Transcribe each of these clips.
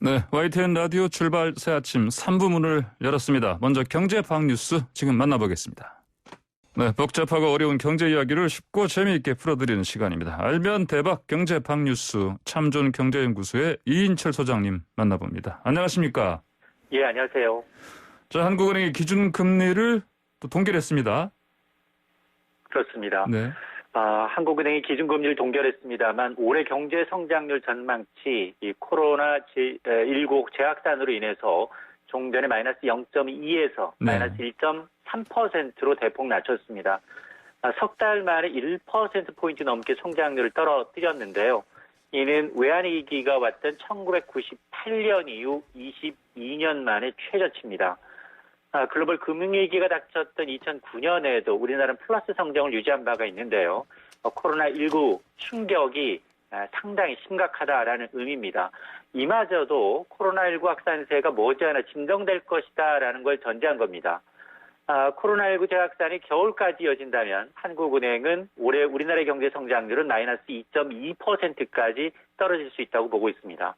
네, YTN 라디오 출발 새 아침 3부 문을 열었습니다. 먼저 경제 방학 뉴스 지금 만나보겠습니다. 네, 복잡하고 어려운 경제 이야기를 쉽고 재미있게 풀어드리는 시간입니다. 알면 대박 경제 방학 뉴스 참존 경제연구소의 이인철 소장님 만나봅니다. 안녕하십니까? 예, 안녕하세요. 자, 한국은행이 기준금리를 또 동결했습니다. 그렇습니다. 네. 한국은행이 기준금리를 동결했습니다만 올해 경제 성장률 전망치 이 코로나19 재확산으로 인해서 종전에 마이너스 0.2에서 네. 마이너스 1.3%로 대폭 낮췄습니다. 석 달 만에 1%포인트 넘게 성장률을 떨어뜨렸는데요. 이는 외환위기가 왔던 1998년 이후 22년 만에 최저치입니다. 글로벌 금융위기가 닥쳤던 2009년에도 우리나라는 플러스 성장을 유지한 바가 있는데요. 코로나19 충격이 상당히 심각하다라는 의미입니다. 이마저도 코로나19 확산세가 머지않아 진정될 것이다라는 걸 전제한 겁니다. 코로나19 재확산이 겨울까지 이어진다면 한국은행은 올해 우리나라의 경제 성장률은 마이너스 2.2%까지 떨어질 수 있다고 보고 있습니다.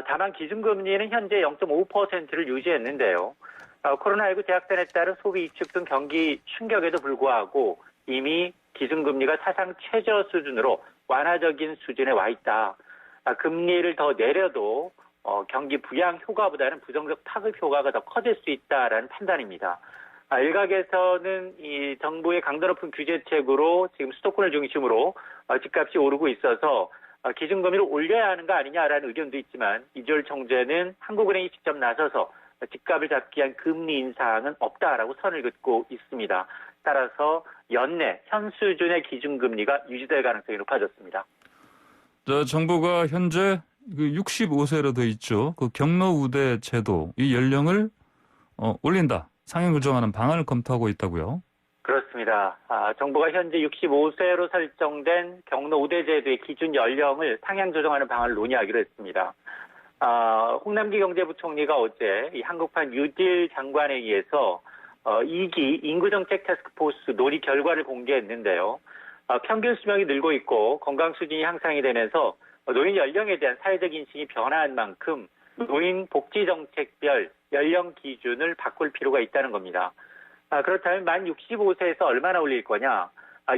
다만 기준금리는 현재 0.5%를 유지했는데요. 코로나19 재확산에 따른 소비 위축 등 경기 충격에도 불구하고 이미 기준금리가 사상 최저 수준으로 완화적인 수준에 와 있다. 금리를 더 내려도 경기 부양 효과보다는 부정적 파급 효과가 더 커질 수 있다라는 판단입니다. 일각에서는 이 정부의 강도 높은 규제책으로 지금 수도권을 중심으로 집값이 오르고 있어서 기준금리를 올려야 하는 거 아니냐라는 의견도 있지만 이주열 총재는 한국은행이 직접 나서서 집값을 잡기 위한 금리 인상은 없다라고 선을 긋고 있습니다. 따라서 연내 현 수준의 기준금리가 유지될 가능성이 높아졌습니다. 정부가 현재 65세로 돼 있죠. 그 경로우대 제도 이 연령을 올린다. 상향 조정하는 방안을 검토하고 있다고요? 그렇습니다. 정부가 현재 65세로 설정된 경로 우대 제도의 기준 연령을 상향 조정하는 방안을 논의하기로 했습니다. 홍남기 경제부총리가 어제 이 한국판 뉴딜 장관회의에서 2기 인구정책 태스크포스 논의 결과를 공개했는데요. 평균 수명이 늘고 있고 건강 수준이 향상이 되면서 노인 연령에 대한 사회적 인식이 변화한 만큼 노인 복지 정책별 연령 기준을 바꿀 필요가 있다는 겁니다. 그렇다면 만 65세에서 얼마나 올릴 거냐?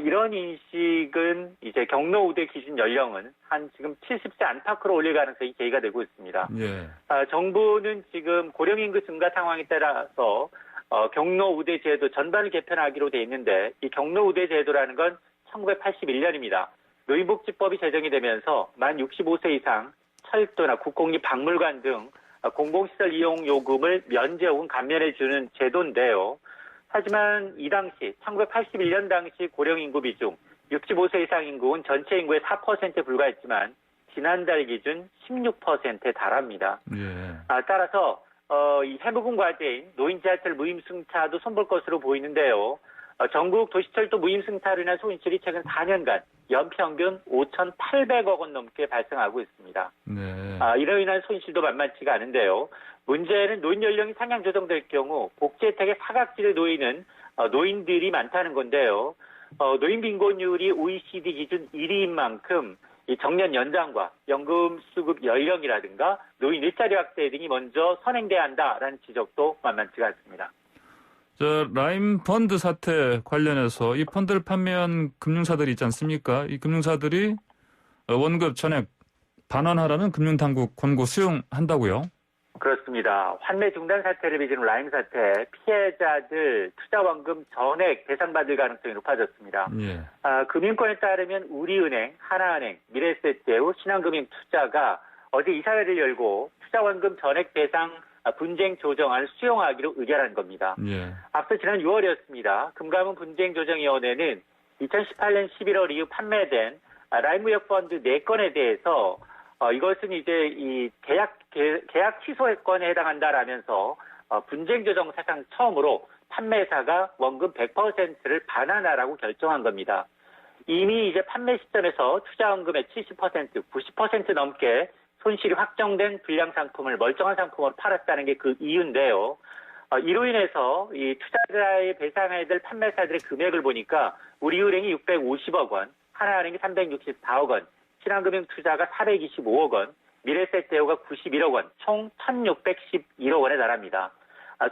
이런 인식은 이제 경로 우대 기준 연령은 한 지금 70세 안팎으로 올릴 가능성이 제기가 되고 있습니다. 예. 정부는 지금 고령 인구 증가 상황에 따라서 경로 우대 제도 전반을 개편하기로 돼 있는데 이 경로 우대 제도라는 건 1981년입니다. 노인복지법이 제정이 되면서 만 65세 이상 철도나 국공립 박물관 등 공공시설 이용 요금을 면제 혹은 감면해 주는 제도인데요. 하지만 이 당시 1981년 당시 고령 인구 비중 65세 이상 인구는 전체 인구의 4%에 불과했지만 지난달 기준 16%에 달합니다. 예. 따라서 이 해묵은 과제인 노인 지하철 무임승차도 손볼 것으로 보이는데요. 전국 도시철도 무임승차로 인한 손실이 최근 4년간 연평균 5,800억 원 넘게 발생하고 있습니다. 네. 이로 인한 손실도 만만치가 않은데요. 문제는 노인 연령이 상향 조정될 경우 복지 혜택의 사각지대 놓이는 노인들이 많다는 건데요. 노인 빈곤율이 OECD 기준 1위인 만큼 이 정년 연장과 연금 수급 연령이라든가 노인 일자리 확대 등이 먼저 선행돼야 한다라는 지적도 만만치가 않습니다. 라임 펀드 사태 관련해서 이 펀드를 판매한 금융사들이 있지 않습니까? 이 금융사들이 원급 전액 반환하라는 금융당국 권고 수용한다고요? 그렇습니다. 환매 중단 사태를 빚은 라임 사태 피해자들 투자원금 전액 배상받을 가능성이 높아졌습니다. 예. 금융권에 따르면 우리은행, 하나은행, 미래에셋제휴, 신한금융투자가 어제 이사회를 열고 투자원금 전액 배상 분쟁 조정안을 수용하기로 의결한 겁니다. 예. 앞서 지난 6월이었습니다. 금감원 분쟁조정위원회는 2018년 11월 이후 판매된 라임무역 펀드 4건에 대해서 이것은 이제 이 계약 취소건에 해당한다라면서 분쟁 조정 사상 처음으로 판매사가 원금 100%를 반환하라고 결정한 겁니다. 이미 이제 판매 시점에서 투자원금의 70%, 90% 넘게 손실이 확정된 불량 상품을 멀쩡한 상품으로 팔았다는 게 그 이유인데요. 이로 인해서 이 투자자의 배상해야 될 판매사들의 금액을 보니까 우리은행이 650억 원, 하나은행이 364억 원, 신한금융투자가 425억 원, 미래세 대우가 91억 원, 총 1,611억 원에 달합니다.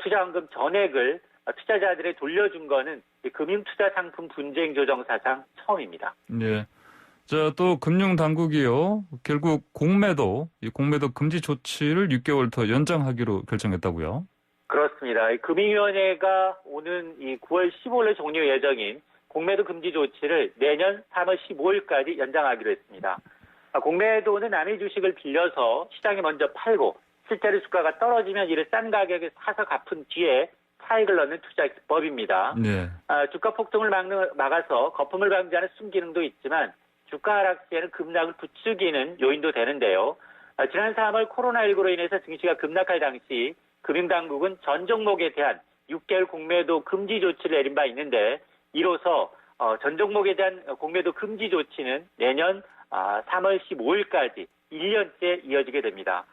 투자환금 전액을 투자자들에 돌려준 거는 금융투자상품 분쟁 조정 사상 처음입니다. 예. 자, 또 금융당국이요. 결국 이 공매도 금지 조치를 6개월 더 연장하기로 결정했다고요. 그렇습니다. 금융위원회가 오는 이 9월 15일에 종료 예정인 공매도 금지 조치를 내년 3월 15일까지 연장하기로 했습니다. 공매도는 남의 주식을 빌려서 시장에 먼저 팔고 실제로 주가가 떨어지면 이를 싼 가격에 사서 갚은 뒤에 차익을 넣는 투자 기법입니다. 네. 주가 폭등을 막아서 거품을 방지하는 순기능도 있지만 주가 하락 시에는 급락을 부추기는 요인도 되는데요. 지난 3월 코로나19로 인해서 증시가 급락할 당시 금융당국은 전 종목에 대한 6개월 공매도 금지 조치를 내린 바 있는데 이로써 전 종목에 대한 공매도 금지 조치는 내년 3월 15일까지 1년째 이어지게 됩니다.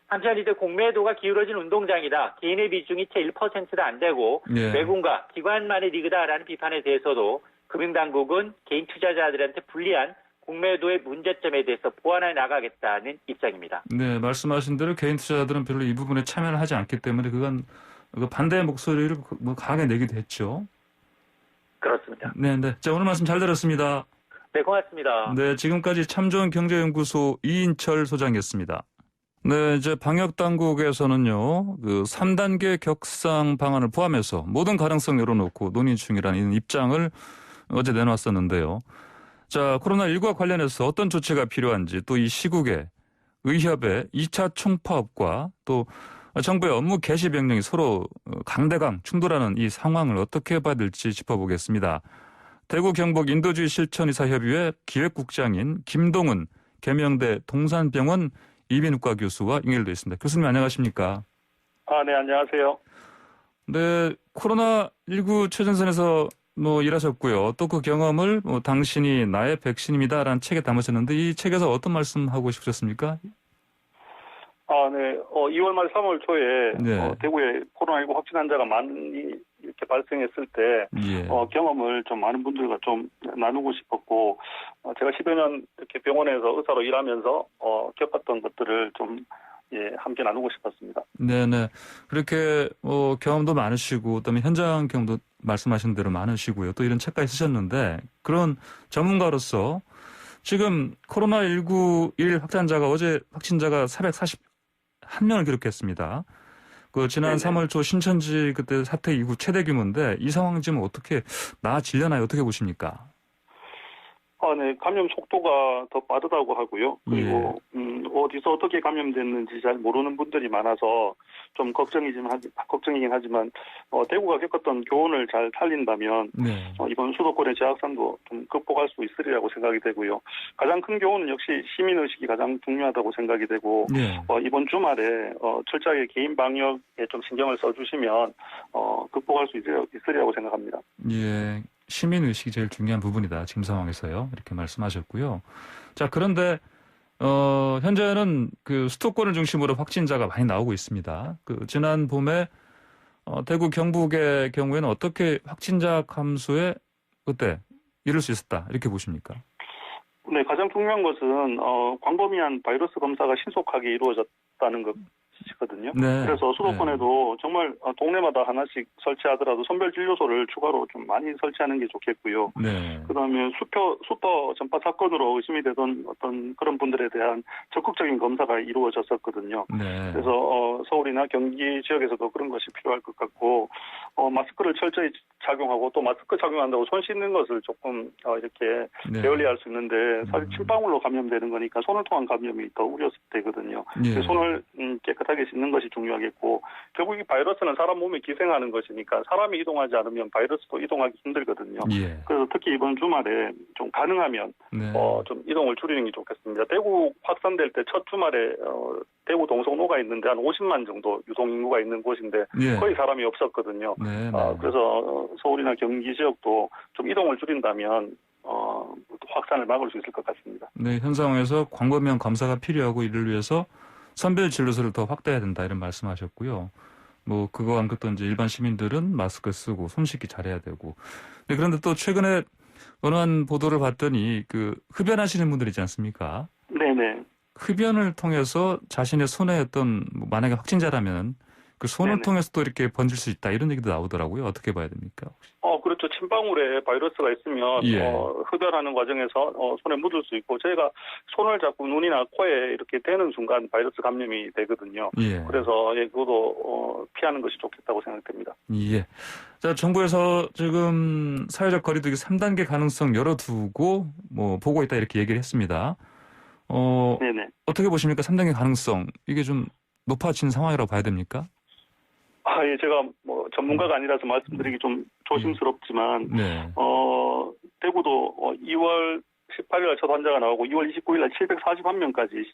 한편 이제 공매도가 기울어진 운동장이다. 개인의 비중이 채 1%도 안 되고 예. 외국과 기관만의 리그다라는 비판에 대해서도 금융당국은 개인 투자자들한테 불리한 공매도의 문제점에 대해서 보완해 나가겠다는 입장입니다. 네, 말씀하신 대로 개인 투자자들은 별로 이 부분에 참여를 하지 않기 때문에 그건 반대의 목소리를 강하게 내기도 했죠. 그렇습니다. 네, 네. 자, 오늘 말씀 잘 들었습니다. 네, 고맙습니다. 네, 지금까지 참좋은경제연구소 이인철 소장이었습니다. 네, 이제 방역당국에서는요, 3단계 격상 방안을 포함해서 모든 가능성 열어놓고 논의 중이라는 입장을 어제 내놨었는데요. 자, 코로나19와 관련해서 어떤 조치가 필요한지 또 이 시국에 의협의 2차 총파업과 또 정부의 업무 개시 명령이 서로 강대강 충돌하는 이 상황을 어떻게 봐야 될지 짚어보겠습니다. 대구 경북 인도주의 실천이사협의회 기획국장인 김동은 계명대 동산병원 이비인후과 교수와 연결되어 있습니다. 교수님 안녕하십니까? 네, 안녕하세요. 네, 코로나19 최전선에서 일하셨고요. 또 그 경험을 당신이 나의 백신입니다라는 책에 담으셨는데 이 책에서 어떤 말씀하고 싶으셨습니까? 네. 2월 말 3월 초에 네. 대구에 코로나19 확진 환자가 많이 이렇게 발생했을 때 예. 경험을 좀 많은 분들과 좀 나누고 싶었고 제가 10여 년 이렇게 병원에서 의사로 일하면서 겪었던 것들을 좀 함께 나누고 싶었습니다. 네네. 그렇게 경험도 많으시고 그다음에 현장 경험도 말씀하신 대로 많으시고요. 또 이런 책까지 쓰셨는데 그런 전문가로서 지금 코로나19 일 확진자가 어제 확진자가 441명을 기록했습니다. 지난 네네. 3월 초 신천지 그때 사태 이후 최대 규모인데 이 상황 지금 어떻게 나아지려나요? 어떻게 보십니까? 네. 감염 속도가 더 빠르다고 하고요. 그리고 어디서 어떻게 감염됐는지 잘 모르는 분들이 많아서 좀 걱정이긴 하지만 대구가 겪었던 교훈을 잘 살린다면 네. 이번 수도권의 재확산도 좀 극복할 수 있으리라고 생각이 되고요. 가장 큰 교훈은 역시 시민의식이 가장 중요하다고 생각이 되고 네. 이번 주말에 철저하게 개인 방역에 좀 신경을 써주시면 극복할 수 있으리라고 생각합니다. 예. 시민의식이 제일 중요한 부분이다. 지금 상황에서요. 이렇게 말씀하셨고요. 자, 그런데, 현재는 수도권을 중심으로 확진자가 많이 나오고 있습니다. 지난 봄에, 대구 경북의 경우에는 어떻게 확진자 감소에 그때 이룰 수 있었다. 이렇게 보십니까? 네, 가장 중요한 것은, 광범위한 바이러스 검사가 신속하게 이루어졌다는 것이거든요. 네. 그래서 수도권에도 정말 동네마다 하나씩 설치하더라도 선별진료소를 추가로 좀 많이 설치하는 게 좋겠고요. 네. 그 다음에 슈퍼 전파 사건으로 의심이 되던 어떤 그런 분들에 대한 적극적인 검사가 이루어졌었거든요. 네. 그래서 서울이나 경기 지역에서도 그런 것이 필요할 것 같고 마스크를 철저히 착용하고 또 마스크 착용한다고 손 씻는 것을 조금 이렇게 네. 게을리할 수 있는데 사실 침방울로 감염되는 거니까 손을 통한 감염이 더 우려되거든요. 예. 손을 깨끗하게 씻는 것이 중요하겠고 결국 이 바이러스는 사람 몸에 기생하는 것이니까 사람이 이동하지 않으면 바이러스도 이동하기 힘들거든요. 예. 그래서 특히 이번 주말에 좀 가능하면 네. 좀 이동을 줄이는 게 좋겠습니다. 대구 확산될 때 첫 주말에 대구 동성로가 있는데 한 50만 정도 유동 인구가 있는 곳인데 예. 거의 사람이 없었거든요. 네. 그래서 서울이나 경기 지역도 좀 이동을 줄인다면 확산을 막을 수 있을 것 같습니다. 네, 현 상황에서 광범위한 검사가 필요하고 이를 위해서 선별 진료소를 더 확대해야 된다 이런 말씀하셨고요. 그거 안 그랬던 이제 일반 시민들은 마스크 쓰고 손 씻기 잘해야 되고. 네, 그런데 또 최근에 어느 한 보도를 봤더니 흡연하시는 분들 있지 않습니까? 네네. 흡연을 통해서 자신의 손에 어떤 뭐 만약에 확진자라면 그 손을 네네. 통해서도 이렇게 번질 수 있다 이런 얘기도 나오더라고요. 어떻게 봐야 됩니까? 그렇죠. 침방울에 바이러스가 있으면 예. 흡연하는 과정에서 손에 묻을 수 있고 저희가 손을 잡고 눈이나 코에 이렇게 대는 순간 바이러스 감염이 되거든요. 예. 그래서 그것도 피하는 것이 좋겠다고 생각됩니다. 예. 자, 정부에서 지금 사회적 거리두기 3단계 가능성 열어두고 뭐 보고 있다 이렇게 얘기를 했습니다. 네네. 어떻게 보십니까? 3단계 가능성 이게 좀 높아진 상황이라고 봐야 됩니까? 예, 제가 뭐 전문가가 아니라서 말씀드리기 좀 조심스럽지만 네. 대구도 2월 18일 첫 환자가 나오고 2월 29일 날 741명까지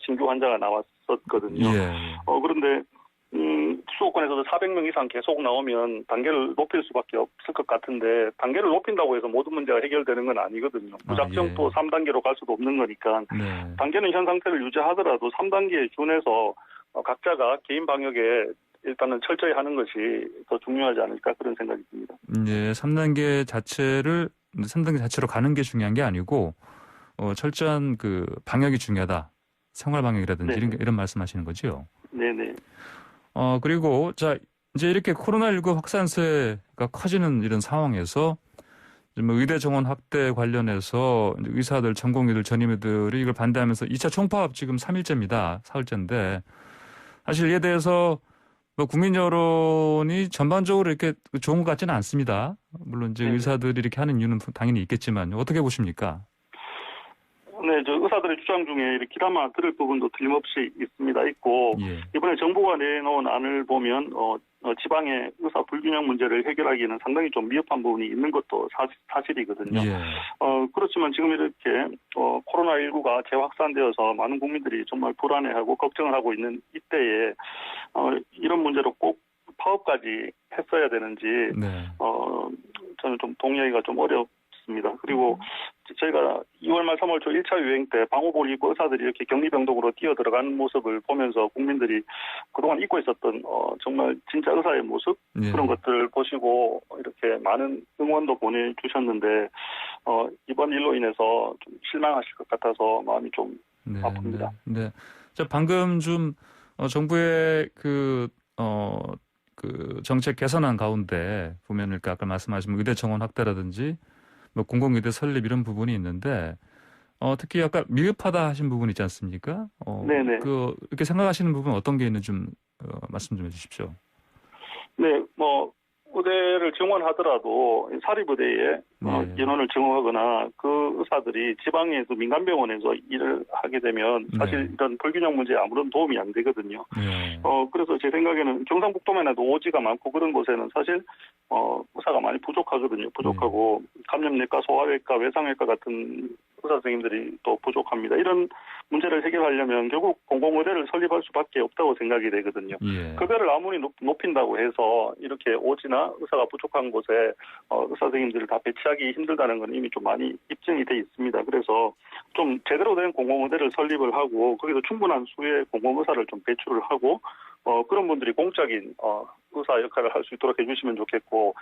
신규 환자가 나왔었거든요. 예. 그런데 수도권에서도 400명 이상 계속 나오면 단계를 높일 수밖에 없을 것 같은데 단계를 높인다고 해서 모든 문제가 해결되는 건 아니거든요. 무작정 예. 또 3단계로 갈 수도 없는 거니까 네. 단계는 현 상태를 유지하더라도 3단계에 준해서 각자가 개인 방역에 일단은 철저히 하는 것이 더 중요하지 않을까 그런 생각이 듭니다. 예, 3단계 자체로 가는 게 중요한 게 아니고 철저한 그 방역이 중요하다. 생활 방역이라든지 네. 이런 말씀하시는 거죠. 네네. 그리고 자 이제 이렇게 코로나19 확산세가 커지는 이런 상황에서 뭐 의대 정원 확대 관련해서 의사들, 전공의들, 전임의들이 이걸 반대하면서 2차 총파업 지금 3일째입니다. 사흘째인데 사실 이에 대해서 뭐 국민 여론이 전반적으로 이렇게 좋은 것 같지는 않습니다. 물론 이제 네. 의사들이 이렇게 하는 이유는 당연히 있겠지만 어떻게 보십니까? 네, 저 의사들의 주장 중에 이렇게나마 들을 부분도 틀림없이 있고 예. 이번에 정부가 내놓은 안을 보면 지방의 의사 불균형 문제를 해결하기에는 상당히 좀 미흡한 부분이 있는 것도 사실이거든요. 예. 그렇지만 지금 이렇게 코로나19가 재확산되어서 많은 국민들이 정말 불안해하고 걱정을 하고 있는 이때에 이런 문제로 꼭 파업까지 했어야 되는지 네. 저는 좀 동의하기가 좀 어렵습니다. 그리고 저희가 2월 말 3월 초 1차 유행 때 방호복을 입고 의사들이 이렇게 격리병동으로 뛰어들어가는 모습을 보면서 국민들이 그동안 잊고 있었던 정말 진짜 의사의 모습 예. 그런 것들을 보시고 이렇게 많은 응원도 보내주셨는데 이번 일로 인해서 좀 실망하실 것 같아서 마음이 좀 네, 아픕니다. 네. 자, 방금 좀 정부의 그 정책 개선안 가운데 보면 이렇게 아까 말씀하신 의대 정원 확대라든지 뭐 공공의대 설립 이런 부분이 있는데 특히 아까 미흡하다 하신 부분 있지 않습니까? 네네. 이렇게 생각하시는 부분 어떤 게 있는지 좀 말씀 좀 해주십시오. 네, 의대를 증원하더라도 사립의대에 네. 인원을 증원하거나 그 의사들이 지방에서 민간병원에서 일을 하게 되면 사실 네. 이런 불균형 문제에 아무런 도움이 안 되거든요. 네. 그래서 제 생각에는 경상북도만 해도 오지가 많고 그런 곳에는 사실 의사가 많이 부족하거든요. 부족하고 감염내과, 소아외과, 외상외과 같은 의사 선생님들이 또 부족합니다. 이런 문제를 해결하려면 결국 공공의대를 설립할 수밖에 없다고 생각이 되거든요. 예. 급여를 아무리 높인다고 해서 이렇게 오지나 의사가 부족한 곳에 의사 선생님들을 다 배치하기 힘들다는 건 이미 좀 많이 입증이 돼 있습니다. 그래서 좀 제대로 된 공공의대를 설립을 하고 거기서 충분한 수의 공공의사를 좀 배출을 하고 그런 분들이 공적인 의사 역할을 할 수 있도록 해주시면 좋겠고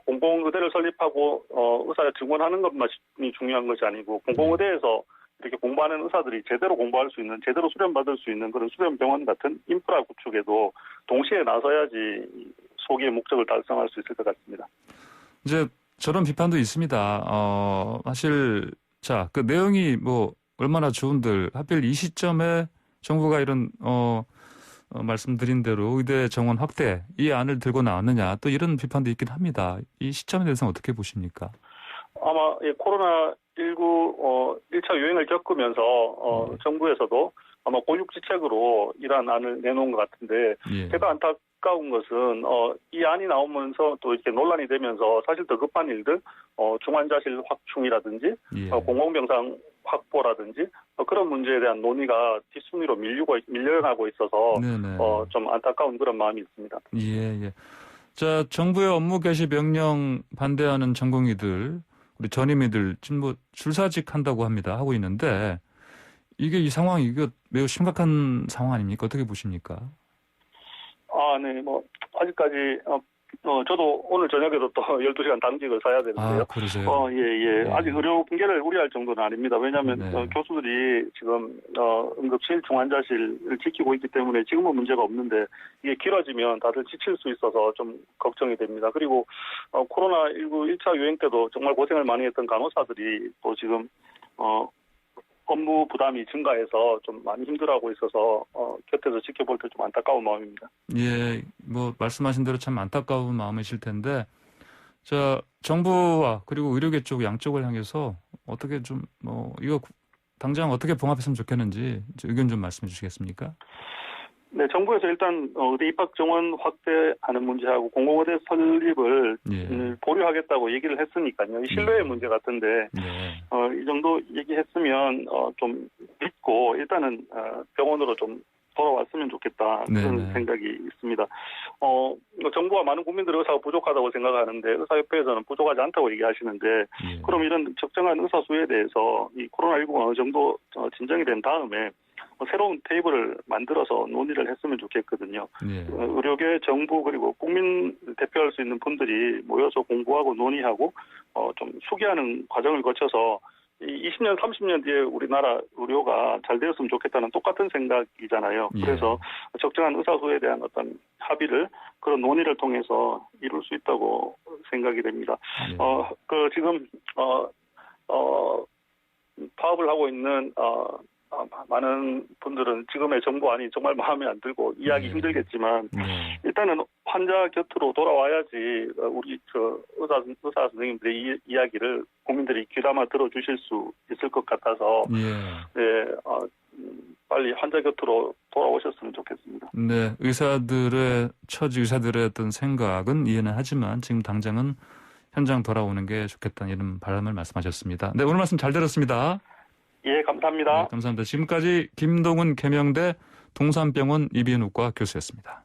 공공의대를 설립하고 의사 증원하는 것만이 중요한 것이 아니고 공공의대에서 이렇게 공부하는 의사들이 제대로 공부할 수 있는, 제대로 수련받을 수 있는 그런 수련병원 같은 인프라 구축에도 동시에 나서야지 소기의 목적을 달성할 수 있을 것 같습니다. 이제 저런 비판도 있습니다. 사실 그 내용이 뭐 얼마나 좋은들 하필 이 시점에 정부가 이런 말씀드린 대로 의대 정원 확대 이 안을 들고 나왔느냐 또 이런 비판도 있긴 합니다. 이 시점에 대해서는 어떻게 보십니까? 아마 코로나19 1차 유행을 겪으면서 정부에서도 아마 고육지책으로 이러한 안을 내놓은 것 같은데 예. 제가 안타까운 것은 이 안이 나오면서 또 이렇게 논란이 되면서 사실 더 급한 일들 중환자실 확충이라든지 예. 공공병상 확보라든지 그런 문제에 대한 논의가 뒷순위로 밀려나고 있어서 네네. 좀 안타까운 그런 마음이 있습니다. 예. 자, 정부의 업무 개시 명령 반대하는 전공의들, 우리 전임의들 지금 뭐 줄사직 한다고 합니다. 하고 있는데 이게 이 상황이 이거 매우 심각한 상황 아닙니까? 어떻게 보십니까? 네, 아직까지 저도 오늘 저녁에도 또 12시간 당직을 서야 되는데요. 아, 그러세요? 예. 네. 아직 의료 붕괴를 우려할 정도는 아닙니다. 왜냐하면 네. 교수들이 지금 응급실 중환자실을 지키고 있기 때문에 지금은 문제가 없는데 이게 길어지면 다들 지칠 수 있어서 좀 걱정이 됩니다. 그리고 코로나19 1차 유행 때도 정말 고생을 많이 했던 간호사들이 또 지금 업무 부담이 증가해서 좀 많이 힘들어하고 있어서 곁에서 지켜볼 때 좀 안타까운 마음입니다. 예, 뭐 말씀하신 대로 참 안타까운 마음이실 텐데, 자, 정부와 그리고 의료계 쪽 양쪽을 향해서 어떻게 좀 이거 당장 어떻게 봉합했으면 좋겠는지 의견 좀 말씀해 주시겠습니까? 네, 정부에서 일단 의대 입학 정원 확대하는 문제하고 공공의대 설립을 예. 보류하겠다고 얘기를 했으니까요. 이 신뢰의 문제 같은데 네. 이 정도 얘기했으면 좀 믿고 일단은 병원으로 좀 돌아왔으면 좋겠다 그런 네네. 생각이 있습니다. 정부와 많은 국민들의 의사가 부족하다고 생각하는데 의사협회에서는 부족하지 않다고 얘기하시는데 예. 그럼 이런 적정한 의사 수에 대해서 이 코로나19가 어느 정도 진정이 된 다음에 새로운 테이블을 만들어서 논의를 했으면 좋겠거든요. 예. 의료계, 정부 그리고 국민 대표할 수 있는 분들이 모여서 공부하고 논의하고 좀 수기하는 과정을 거쳐서 이 20년, 30년 뒤에 우리나라 의료가 잘 되었으면 좋겠다는 똑같은 생각이잖아요. 예. 그래서 적정한 의사 수에 대한 어떤 합의를 그런 논의를 통해서 이룰 수 있다고 생각이 됩니다. 예. 지금 파업을 하고 있는 많은 분들은 지금의 정부안이 정말 마음에 안 들고 이해하기 네. 힘들겠지만 네. 일단은 환자 곁으로 돌아와야지 우리 의사 선생님들의 이야기를 국민들이 귀담아 들어주실 수 있을 것 같아서 예. 빨리 환자 곁으로 돌아오셨으면 좋겠습니다. 네, 의사들의 어떤 생각은 이해는 하지만 지금 당장은 현장 돌아오는 게 좋겠다는 이런 바람을 말씀하셨습니다. 네, 오늘 말씀 잘 들었습니다. 예, 감사합니다. 네, 감사합니다. 지금까지 김동훈 계명대 동산병원 이비인후과 교수였습니다.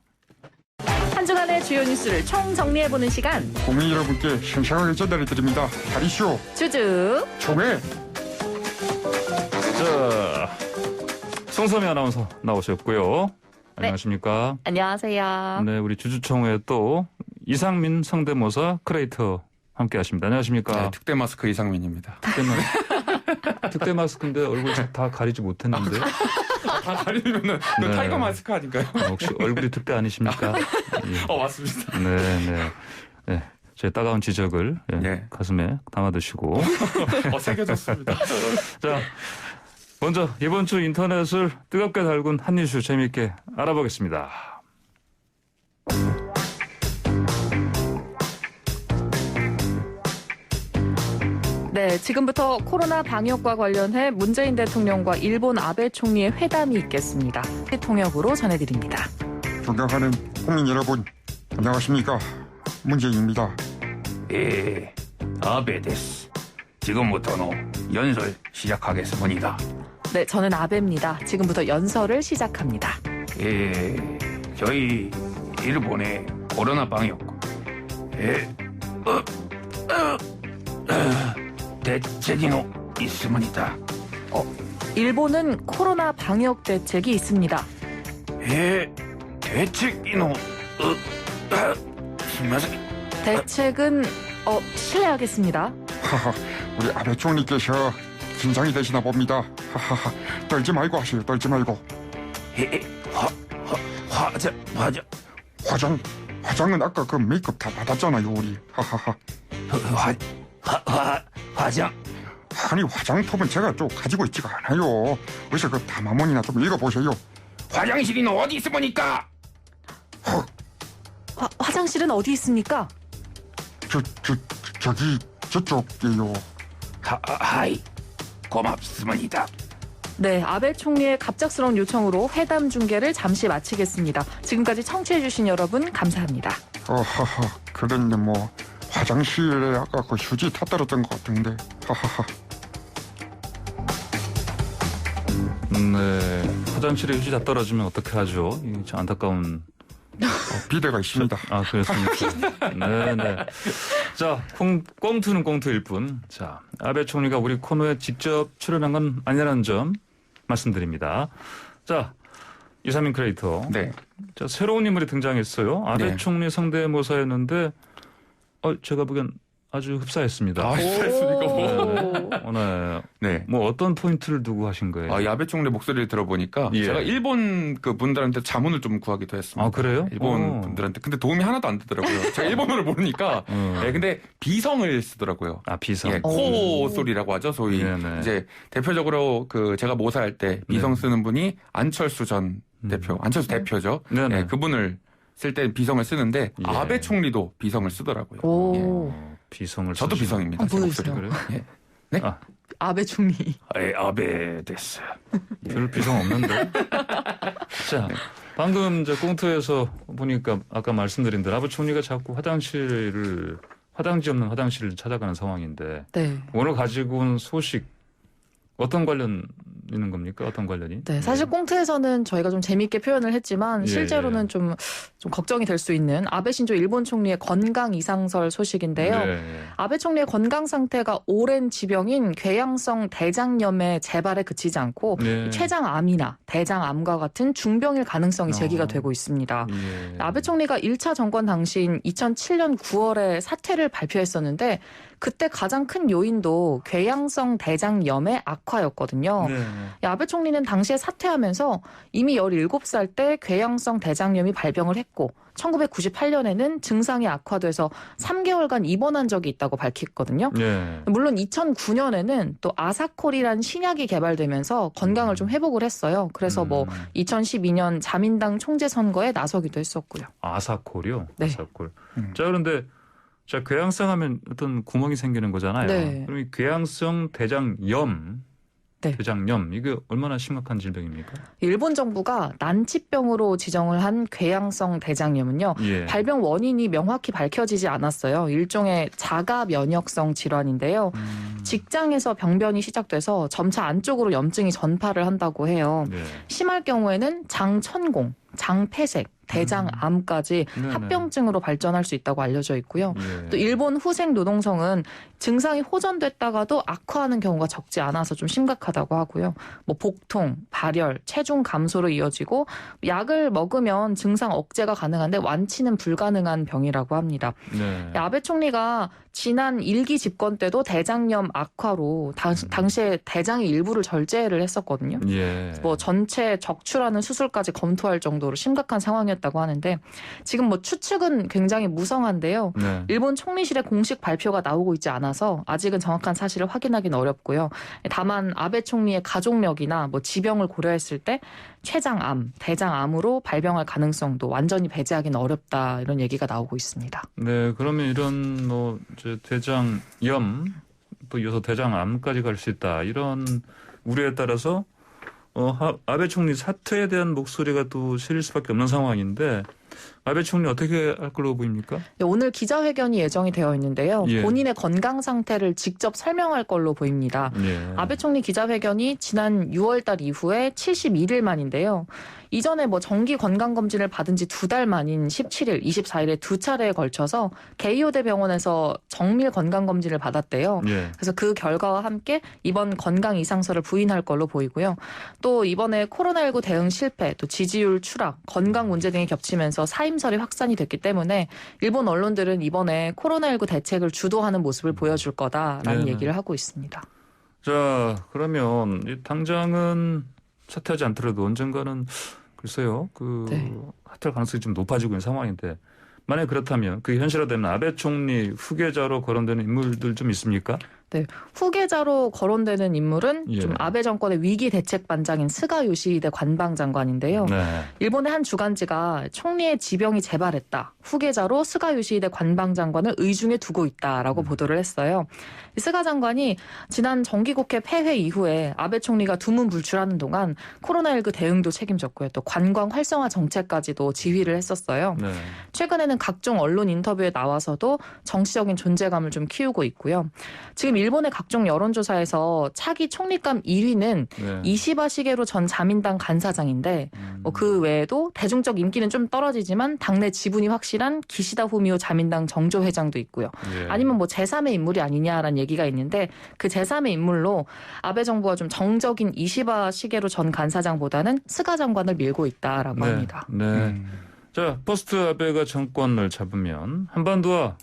한 주간의 주요 뉴스를 총 정리해보는 시간 국민 여러분께 생생하게 전달해드립니다. 다리쇼 주주 총회. 자, 송소미 아나운서 나오셨고요. 안녕하십니까? 안녕하세요. 네, 우리 주주총회 또 이상민 성대모사 크리에이터 함께 하십니다. 안녕하십니까? 네, 특대 마스크 이상민입니다. 특대 마스크인데 얼굴 다 가리지 못했는데. 다 가리면은 네. 타이거 마스크 아닌가요? 혹시 얼굴이 특대 아니십니까? 예. 맞습니다. 네. 제 따가운 지적을 네. 가슴에 담아두시고. 새겨졌습니다. 자, 먼저 이번 주 인터넷을 뜨겁게 달군 한 이슈 재미있게 알아보겠습니다. 네, 지금부터 코로나 방역과 관련해 문재인 대통령과 일본 아베 총리의 회담이 있겠습니다. 통역으로 전해드립니다. 존경하는 국민 여러분, 안녕하십니까? 문재인입니다. 예, 아베 데스. 지금부터는 연설 시작하겠습니다. 네, 저는 아베입니다. 지금부터 연설을 시작합니다. 예, 저희 일본의 코로나 방역 대책이 있습니다. 일본은 코로나 방역 대책이 있습니다. 예, 대책이 스미마셍. 대책은 실례하겠습니다. 하하, 우리 아베 총리께서 긴장이 되시나 봅니다. 하하하, 떨지 말고 하세요. 떨지 말고. 화장은 아까 그 메이크업 다 받았잖아요, 우리. 하하하. 화장. 아니, 화장품은 제가 좀 가지고 있지가 않아요. 그래서 그 담화문이나 좀 읽어보세요. 화장실이 어디 있습니까? 화장실은 어디 있습니까? 저쪽이요. 하이, 고맙습니다. 네, 아베 총리의 갑작스러운 요청으로 회담 중계를 잠시 마치겠습니다. 지금까지 청취해주신 여러분 감사합니다. 하하, 그런데 뭐 화장실에 아까 그 휴지 다 떨어진 것 같은데. 하하하. 네, 화장실에 휴지 다 떨어지면 어떻게 하죠? 이 참 안타까운. 비대가 있습니다. 아, 그렇습니까? 네. 자, 꽁투는 꽁투일 뿐. 자, 아베 총리가 우리 코너에 직접 출연한 건 아니라는 점 말씀드립니다. 자, 이상민 크리에이터. 네. 자, 새로운 인물이 등장했어요. 아베 네. 총리 성대모사였는데 제가 보기엔 아주 흡사했습니다. 아, 흡사했으니까. 네. 네. 뭐 어떤 포인트를 두고 하신 거예요? 이 아베 총리 목소리를 들어보니까 예. 제가 일본 그 분들한테 자문을 좀 구하기도 했습니다. 아, 그래요? 일본 분들한테. 근데 도움이 하나도 안 되더라고요. 제가 일본어를 모르니까. 네, 근데 비성을 쓰더라고요. 아, 비성. 예, 코 소리라고 하죠, 소위. 네네. 이제 대표적으로 그 제가 모사할 때 비성 쓰는 분이 안철수 전 대표, 안철수 대표죠. 네네. 예, 그분을 쓸 때 비성을 쓰는데 예. 아베 총리도 비성을 쓰더라고요. 오. 비성을 저도 쓰시는- 비성입니다. 제 보여주세요. 목소리. 그래요? 예. 네? 아, 아베 총리. 아베 됐어. 별 비성 없는데. 자, 방금 이제 꽁트에서 보니까 아까 말씀드린 대로 아베 총리가 자꾸 화장지 없는 화장실을 찾아가는 상황인데 네. 오늘 가지고 온 소식 어떤 관련 있는 겁니까? 어떤 관련이? 네, 사실 꽁트에서는 저희가 좀 재미있게 표현을 했지만 예, 실제로는 좀 걱정이 될 수 있는 아베 신조 일본 총리의 건강 이상설 소식인데요. 네. 아베 총리의 건강 상태가 오랜 지병인 궤양성 대장염의 재발에 그치지 않고 네. 췌장암이나 대장암과 같은 중병일 가능성이 제기가 어. 되고 있습니다. 예. 아베 총리가 1차 정권 당시인 2007년 9월에 사퇴를 발표했었는데 그때 가장 큰 요인도 궤양성 대장염의 악화였거든요. 네. 아베 총리는 당시에 사퇴하면서 이미 17살 때 궤양성 대장염이 발병을 했고 1998년에는 증상이 악화돼서 3개월간 입원한 적이 있다고 밝혔거든요. 네. 물론 2009년에는 또 아사콜이라는 신약이 개발되면서 건강을 좀 회복을 했어요. 그래서 뭐 2012년 자민당 총재 선거에 나서기도 했었고요. 아사콜이요? 네. 아사콜. 자, 그런데 자, 궤양성 하면 어떤 구멍이 생기는 거잖아요. 네. 그럼 이 궤양성 대장염, 네. 대장염 이게 얼마나 심각한 질병입니까? 일본 정부가 난치병으로 지정을 한 궤양성 대장염은요. 예. 발병 원인이 명확히 밝혀지지 않았어요. 일종의 자가 면역성 질환인데요. 직장에서 병변이 시작돼서 점차 안쪽으로 염증이 전파를 한다고 해요. 네. 심할 경우에는 장천공, 장폐색, 대장암까지 네네. 합병증으로 발전할 수 있다고 알려져 있고요. 예. 또 일본 후생 노동성은 증상이 호전됐다가도 악화하는 경우가 적지 않아서 좀 심각하다고 하고요. 뭐 복통, 발열, 체중 감소로 이어지고 약을 먹으면 증상 억제가 가능한데 완치는 불가능한 병이라고 합니다. 네. 아베 총리가 지난 1기 집권 때도 대장염 악화로 당시에 대장의 일부를 절제를 했었거든요. 예. 뭐 전체 적출하는 수술까지 검토할 정도로 심각한 상황이었다고 하는데 지금 뭐 추측은 굉장히 무성한데요. 네. 일본 총리실의 공식 발표가 나오고 있지 않아서 아직은 정확한 사실을 확인하기는 어렵고요. 다만 아베 총리의 가족력이나 뭐 지병을 고려했을 때 췌장암, 대장암으로 발병할 가능성도 완전히 배제하기는 어렵다 이런 얘기가 나오고 있습니다. 네, 그러면 이런 뭐 이제 대장염 또 이어서 대장암까지 갈 수 있다 이런 우려에 따라서 아베 총리 사퇴에 대한 목소리가 또 실릴 수밖에 없는 상황인데 아베 총리 어떻게 할 걸로 보입니까? 네, 오늘 기자회견이 예정이 되어 있는데요. 예. 본인의 건강 상태를 직접 설명할 걸로 보입니다. 예. 아베 총리 기자회견이 지난 6월 달 이후에 71일 만인데요. 이전에 뭐 정기 건강검진을 받은 지 2달 만인 17일, 24일에 2차례에 걸쳐서 게이오대 병원에서 정밀 건강검진을 받았대요. 예. 그래서 그 결과와 함께 이번 건강 이상설을 부인할 걸로 보이고요. 또 이번에 코로나19 대응 실패, 또 지지율 추락, 건강 문제 등이 겹치면서 사임설이 확산이 됐기 때문에 일본 언론들은 이번에 코로나19 대책을 주도하는 모습을 보여줄 거다라는 네네. 얘기를 하고 있습니다. 자, 그러면 이 당장은 사퇴하지 않더라도 언젠가는 글쎄요, 네. 사퇴할 가능성이 좀 높아지고 있는 상황인데 만약 그렇다면 그 현실화되면 아베 총리 후계자로 거론되는 인물들 좀 있습니까? 네, 후계자로 거론되는 인물은 예. 좀 아베 정권의 위기 대책 반장인 스가 요시히데 관방장관인데요. 네. 일본의 한 주간지가 총리의 지병이 재발했다. 후계자로 스가 요시히데 관방장관을 의중에 두고 있다라고 보도를 했어요. 이 스가 장관이 지난 정기국회 폐회 이후에 아베 총리가 두문불출하는 동안 코로나19 대응도 책임졌고요. 또 관광 활성화 정책까지도 지휘를 했었어요. 네. 최근에는 각종 언론 인터뷰에 나와서도 정치적인 존재감을 좀 키우고 있고요. 지금 일본의 각종 여론조사에서 차기 총리감 1위는 네. 이시바 시게루 전 자민당 간사장인데 뭐 그 외에도 대중적 인기는 좀 떨어지지만 당내 지분이 확실한 기시다 후미오 자민당 정조 회장도 있고요. 예. 아니면 뭐 제3의 인물이 아니냐라는 얘기가 있는데 그 제3의 인물로 아베 정부가 좀 정적인 이시바 시게루 전 간사장보다는 스가 장관을 밀고 있다라고 네. 합니다. 네. 자, 포스트 아베가 정권을 잡으면 한반도와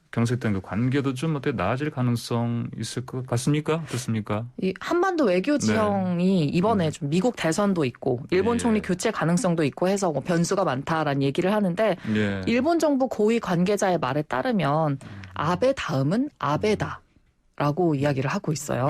경색된 그 관계도 좀 어떻게 나아질 가능성 있을 것 같습니까? 어떻습니까? 이 한반도 외교 지형이 이번에 좀 미국 대선도 있고 일본 예. 총리 교체 가능성도 있고 해서 뭐 변수가 많다라는 얘기를 하는데 예. 일본 정부 고위 관계자의 말에 따르면 아베 다음은 아베다. 라고 이야기를 하고 있어요.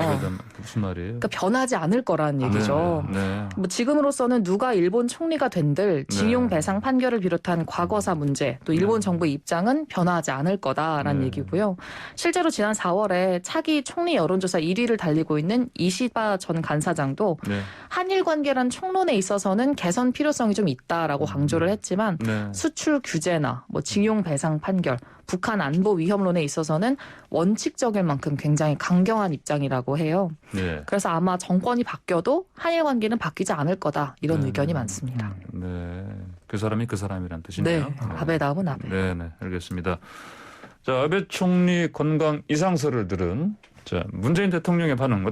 무슨 말이에요? 그러니까 변하지 않을 거라는 얘기죠. 네. 뭐 지금으로서는 누가 일본 총리가 된들 징용 배상 판결을 비롯한 과거사 문제 또 일본 정부의 입장은 변화하지 않을 거다라는 네. 얘기고요. 실제로 지난 4월에 차기 총리 여론조사 1위를 달리고 있는 이시바 전 간사장도 네. 한일 관계란 총론에 있어서는 개선 필요성이 좀 있다라고 강조를 했지만 네. 수출 규제나 뭐 징용 배상 판결, 북한 안보 위협론에 있어서는 원칙적일 만큼 굉장히 강경한 입장이라고 해요. 네. 그래서 아마 정권이 바뀌어도 한일 관계는 바뀌지 않을 거다 이런 네. 의견이 많습니다. 네. 그 사람이 그 사람이란 네, 뜻이네요. 아베 다음은 아베. 네, 알겠습니다. 자, 아베 총리 건강 이상설을 들은 문재인 대통령의 반응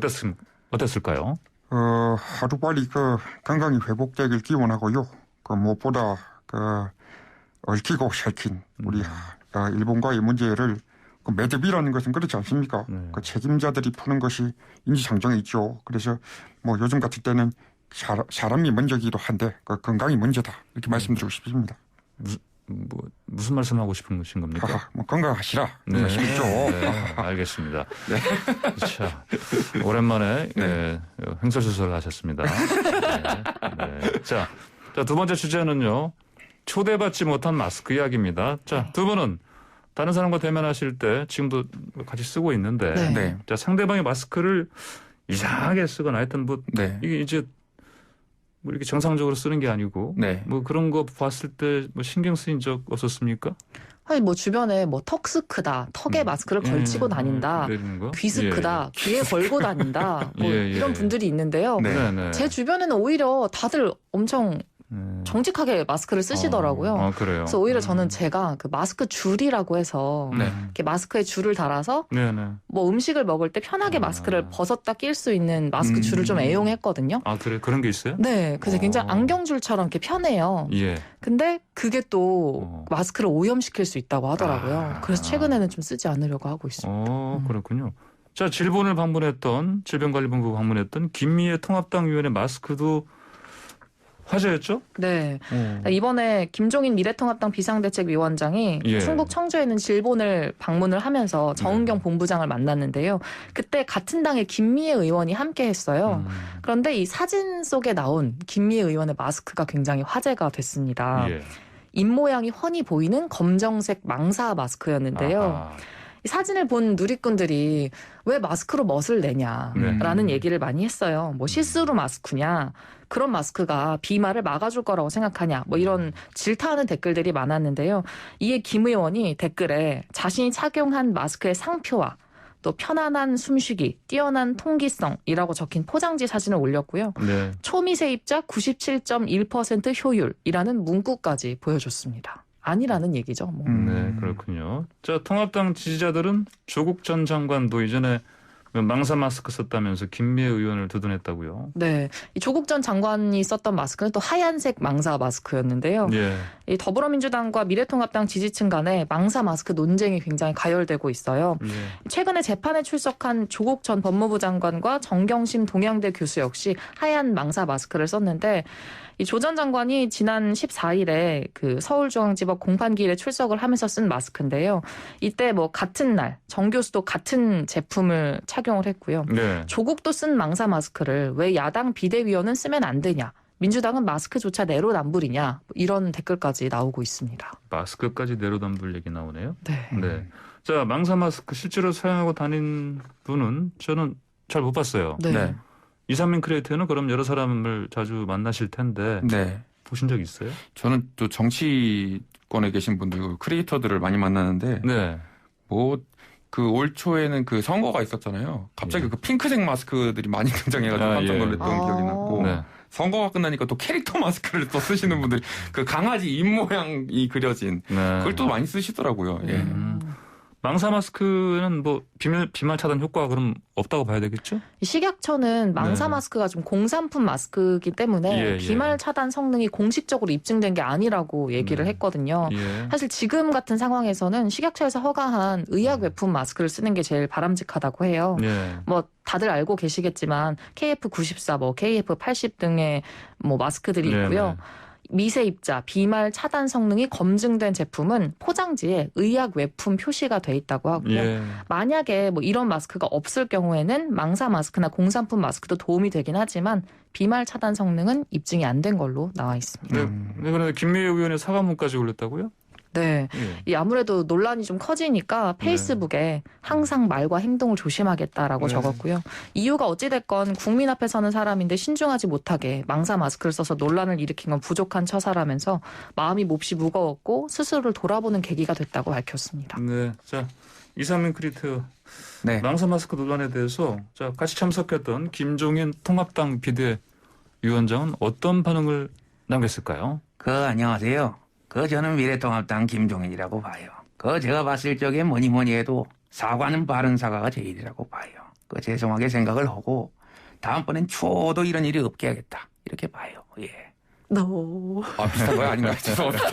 어땠을까요? 하루빨리 건강이 회복되길 기원하고요. 무엇보다 얽히고 설킨 우리 일본과의 문제를 매듭이라는 것은 그렇지 않습니까? 네. 책임자들이 푸는 것이 인지상정에 있죠. 그래서 요즘 같을 때는 사람이 먼저기도 한데 건강이 먼저다 이렇게 말씀드리고 싶습니다. 무슨 말씀하고 싶은 것인 겁니까? 건강하시라. 네, 말씀이죠. 알겠습니다. 자, 오랜만에 횡설수설 하셨습니다. 네. 자, 두 번째 주제는요. 초대받지 못한 마스크 이야기입니다. 자, 두 분은 다른 사람과 대면하실 때 지금도 같이 쓰고 있는데 네. 자, 상대방의 마스크를 이상하게 쓰거나 하여튼 네. 이게 이제 뭐 이렇게 정상적으로 쓰는 게 아니고 네. 뭐 그런 거 봤을 때 뭐 신경 쓰인 적 없었습니까? 아니 뭐 주변에 뭐 턱스 크다, 턱에 마스크를 걸치고 다닌다, 내리는 거? 귀스 크다, 귀에 걸고 다닌다, 뭐 예, 예. 이런 분들이 있는데요. 네. 네. 제 주변에는 오히려 다들 엄청 정직하게 마스크를 쓰시더라고요. 그래요. 그래서 오히려 저는 제가 그 마스크 줄이라고 해서 네. 이렇게 마스크에 줄을 달아서 네네. 뭐 음식을 먹을 때 편하게 마스크를 벗었다 낄 수 있는 마스크 줄을 좀 애용했거든요. 아, 그래? 그런 게 있어요? 네, 그래서 굉장히 안경줄처럼 이렇게 편해요. 예. 근데 그게 또 마스크를 오염시킬 수 있다고 하더라고요. 그래서 최근에는 좀 쓰지 않으려고 하고 있습니다. 그렇군요. 자, 질병관리본부 방문했던 김미애 통합당위원회 마스크도 화제였죠? 네. 이번에 김종인 미래통합당 비상대책위원장이 예. 충북 청주에 있는 질본을 방문을 하면서 정은경 본부장을 만났는데요. 그때 같은 당의 김미애 의원이 함께 했어요. 그런데 이 사진 속에 나온 김미애 의원의 마스크가 굉장히 화제가 됐습니다. 예. 입모양이 훤히 보이는 검정색 망사 마스크였는데요. 아하. 이 사진을 본 누리꾼들이 왜 마스크로 멋을 내냐라는 얘기를 많이 했어요. 뭐 시스루 마스크냐, 그런 마스크가 비말을 막아줄 거라고 생각하냐, 뭐 이런 질타하는 댓글들이 많았는데요. 이에 김 의원이 댓글에 자신이 착용한 마스크의 상표와 또 편안한 숨쉬기, 뛰어난 통기성이라고 적힌 포장지 사진을 올렸고요. 네. 초미세입자 97.1% 효율이라는 문구까지 보여줬습니다. 아니라는 얘기죠. 뭐. 네, 그렇군요. 자, 통합당 지지자들은 조국 전 장관도 이전에 망사 마스크 썼다면서 김미애 의원을 두둔했다고요. 네, 이 조국 전 장관이 썼던 마스크는 또 하얀색 망사 마스크였는데요. 예. 이 더불어민주당과 미래통합당 지지층 간에 망사 마스크 논쟁이 굉장히 가열되고 있어요. 예. 최근에 재판에 출석한 조국 전 법무부 장관과 정경심 동양대 교수 역시 하얀 망사 마스크를 썼는데 이 조 전 장관이 지난 14일에 그 서울중앙지법 공판기일에 출석을 하면서 쓴 마스크인데요. 이때 뭐 같은 날 정 교수도 같은 제품을 착용을 했고요. 네. 조국도 쓴 망사 마스크를 왜 야당 비대위원은 쓰면 안 되냐? 민주당은 마스크조차 내로남불이냐? 이런 댓글까지 나오고 있습니다. 마스크까지 내로남불 얘기 나오네요. 네. 네. 자, 망사 마스크 실제로 사용하고 다닌 분은 저는 잘 못 봤어요. 네. 네. 이상민 크리에이터는 그럼 여러 사람을 자주 만나실 텐데 네. 보신 적 있어요? 저는 또 정치권에 계신 분들, 크리에이터들을 많이 만나는데, 네. 올 초에는 그 선거가 있었잖아요. 갑자기 예. 그 핑크색 마스크들이 많이 등장해가지고 아, 깜짝 예. 놀랐던 기억이 났고, 네. 선거가 끝나니까 또 캐릭터 마스크를 또 쓰시는 분들이, 그 강아지 입 모양이 그려진, 네. 그걸 또 많이 쓰시더라고요. 예. 망사 마스크는 뭐 비말 차단 효과가 그럼 없다고 봐야 되겠죠? 이 식약처는 망사 네. 마스크가 좀 공산품 마스크이기 때문에 예, 예. 비말 차단 성능이 공식적으로 입증된 게 아니라고 얘기를 했거든요. 예. 사실 지금 같은 상황에서는 식약처에서 허가한 의약 외품 마스크를 쓰는 게 제일 바람직하다고 해요. 예. 뭐 다들 알고 계시겠지만 KF94, 뭐 KF80 등의 뭐 마스크들이 있고요. 네네. 미세 입자, 비말 차단 성능이 검증된 제품은 포장지에 의약 외품 표시가 돼 있다고 하고요. 예. 만약에 뭐 이런 마스크가 없을 경우에는 망사 마스크나 공산품 마스크도 도움이 되긴 하지만 비말 차단 성능은 입증이 안 된 걸로 나와 있습니다. 네, 그런데 김미애 의원의 사과문까지 올렸다고요? 네. 예. 이 아무래도 논란이 좀 커지니까 페이스북에 항상 말과 행동을 조심하겠다라고 네. 적었고요. 이유가 어찌됐건 국민 앞에 서는 사람인데 신중하지 못하게 망사 마스크를 써서 논란을 일으킨 건 부족한 처사라면서 마음이 몹시 무거웠고 스스로를 돌아보는 계기가 됐다고 밝혔습니다. 네. 자, 이상민 크리트 네. 망사 마스크 논란에 대해서 자, 같이 참석했던 김종인 통합당 비대위원장은 어떤 반응을 남겼을까요? 안녕하세요. 저는 미래통합당 김종인이라고 봐요. 제가 봤을 적에 뭐니 해도 사과는 바른 사과가 제일이라고 봐요. 죄송하게 생각을 하고 다음번엔 추워도 이런 일이 없게 하겠다. 이렇게 봐요. 예. 아, 비슷한 거야? 아닌가요? 죄송합니다.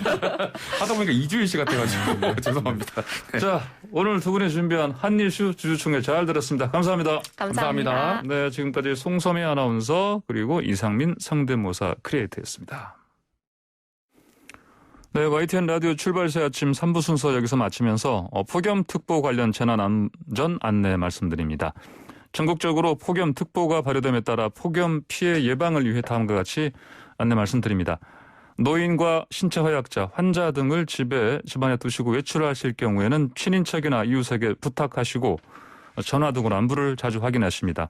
하다 보니까 이주일 씨 같아가지고. 죄송합니다. 자, 오늘 두 분이 준비한 한 이슈 주주총회 잘 들었습니다. 감사합니다. 감사합니다. 네, 지금까지 송소미 아나운서 그리고 이상민 성대모사 크리에이터였습니다. 네, YTN 라디오 출발새 아침 3부 순서 여기서 마치면서 폭염특보 관련 재난안전 안내 말씀드립니다. 전국적으로 폭염특보가 발효됨에 따라 폭염 피해 예방을 위해 다음과 같이 안내 말씀드립니다. 노인과 신체 허약자, 환자 등을 집안에 두시고 외출하실 경우에는 친인척이나 이웃에게 부탁하시고 전화 등으로 안부를 자주 확인하십니다.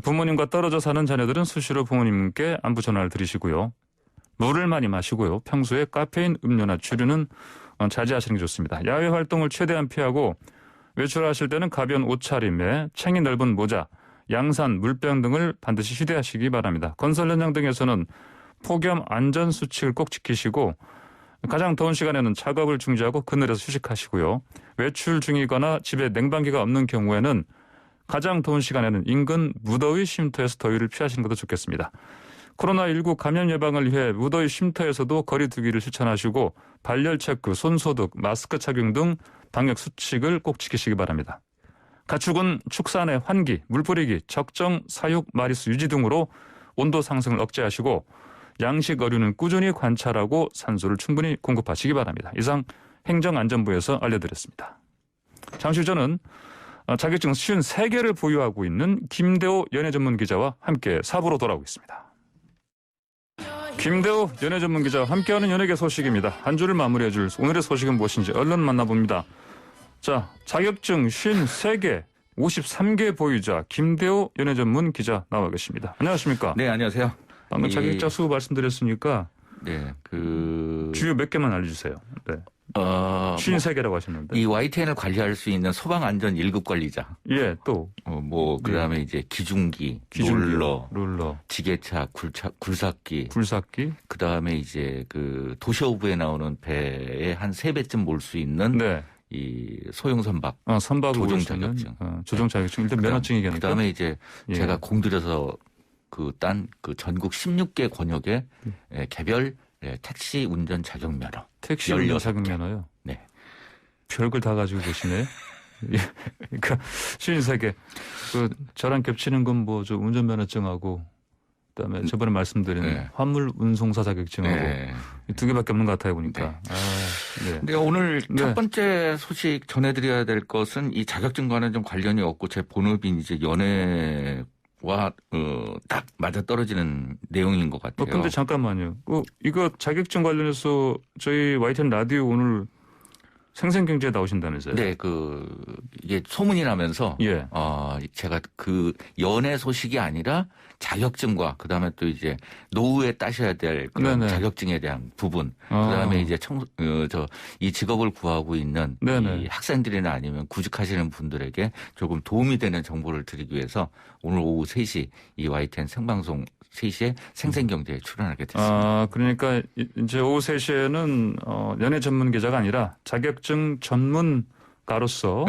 부모님과 떨어져 사는 자녀들은 수시로 부모님께 안부 전화를 드리시고요. 물을 많이 마시고요. 평소에 카페인 음료나 주류는 자제하시는 게 좋습니다. 야외 활동을 최대한 피하고 외출하실 때는 가벼운 옷차림에 챙이 넓은 모자, 양산, 물병 등을 반드시 휴대하시기 바랍니다. 건설 현장 등에서는 폭염 안전 수칙을 꼭 지키시고 가장 더운 시간에는 작업을 중지하고 그늘에서 휴식하시고요. 외출 중이거나 집에 냉방기가 없는 경우에는 가장 더운 시간에는 인근 무더위 쉼터에서 더위를 피하시는 것도 좋겠습니다. 코로나19 감염 예방을 위해 무더위 쉼터에서도 거리 두기를 실천하시고 발열 체크, 손 소독, 마스크 착용 등 방역 수칙을 꼭 지키시기 바랍니다. 가축은 축산의 환기, 물 뿌리기, 적정 사육 마리수 유지 등으로 온도 상승을 억제하시고 양식 어류는 꾸준히 관찰하고 산소를 충분히 공급하시기 바랍니다. 이상 행정안전부에서 알려드렸습니다. 잠시 후 저는 자격증 53개를 보유하고 있는 김대호 연예전문기자와 함께 4부로 돌아오겠습니다. 김대호 연예전문기자와 함께하는 연예계 소식입니다. 한 주를 마무리해줄 오늘의 소식은 무엇인지 얼른 만나봅니다. 자, 자격증 53개, 53개 보유자 김대호 연예전문기자 나와 계십니다. 안녕하십니까? 네, 안녕하세요. 방금 자격자 수 말씀드렸으니까 네, 주요 몇 개만 알려주세요. 네. 53개라고 하셨는데. 이 YTN을 관리할 수 있는 소방안전 1급 관리자. 예, 또. 그 다음에 이제 기중기, 롤러, 지게차, 굴삭기. 그 다음에 이제 도시오브에 나오는 배에 한 3배쯤 몰 수 있는 네. 이 소형 선박. 선박을 조종 자격증. 조종 자격증. 일단 면허증이겠네요. 그 다음에 이제 예. 제가 공들여서 전국 16개 권역에 개별 택시 운전 자격 면허. 택시 운전 자격 면허요? 네. 별걸 다 가지고 계시네. 예. 그러니까 53개. 저랑 겹치는 건 운전면허증하고 그다음에 저번에 말씀드린 네. 화물 운송사 자격증하고 네. 이 2개밖에 없는 것 같아요 보니까. 네. 네. 근데 오늘 네. 첫 번째 소식 전해드려야 될 것은 이 자격증과는 좀 관련이 없고 제 본업인 이제 연애와 딱 맞아 떨어지는 내용인 것 같아요. 근데 잠깐만요. 이거 자격증 관련해서 저희 YTN 라디오 오늘 생생경제에 나오신다면서요? 네, 이게 소문이 나면서 예. 제가 연애 소식이 아니라 자격증과 그다음에 또 이제 노후에 따셔야 될 그런 네네. 자격증에 대한 부분, 그다음에 이제 이 직업을 구하고 있는 네네. 이 학생들이나 아니면 구직하시는 분들에게 조금 도움이 되는 정보를 드리기 위해서 오늘 오후 3시 이 YTN 생방송 3시에 생생경제에 출연하게 됐습니다. 그러니까 이제 오후 3시에는 연예 전문 기자가 아니라 자격증 전문 가로서